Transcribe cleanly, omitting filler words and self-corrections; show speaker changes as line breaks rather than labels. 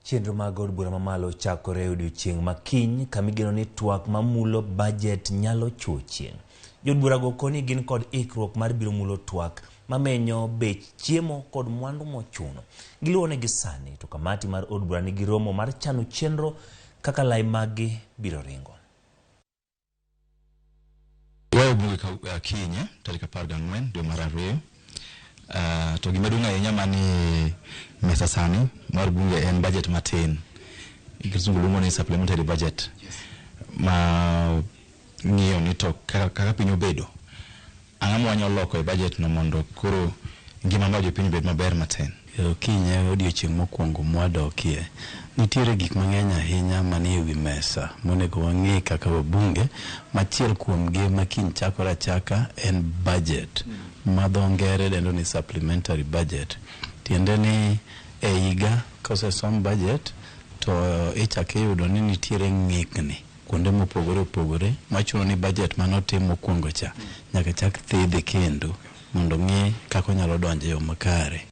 Chenro mag od bura mamalo chakore odiochieng' makiny kamigeno ni twak mamulo budget nyalo chuo chieng'. Jod bura go koni gin kod ikruok mar biro mulo twak mamenyo bech chiemo kod mwandu mochuno. Giluone gi sani to kamati mar od bura nigi romo mar chano chenro kaka lai magi biro ringo.
Wayo bunge Kenya tarik 14 dwe mar ariyo. To gimaduong' ahinya mani mesa sani mar bunge en budget matin. Ikizungu luongo ni supplementary budget. Ma ng'iyo ni to kaka piny obedo. Ang'ama wanyalo loko e budget no mondo koro ngima mar jopiny bed maber matin.
Kiny odiochieng' mokwongo mwadokie. Nitiere gik mang'eny ahinya manie wi mesa monego wang'e kaka wabunge. Machiel kuomgi ma kiny chakore achaka en budget. Ma dho ngere dendo ni supplementary budget. Tiende ni e higa kosesom budget to ichako iyudo ni nitiere ng'ikni kuonde mopogore opogore machuno ni budget manotim mokwongo cha nyaka chak thedhi kendo mondo ng'e kaka onyalo donjo e yo makare.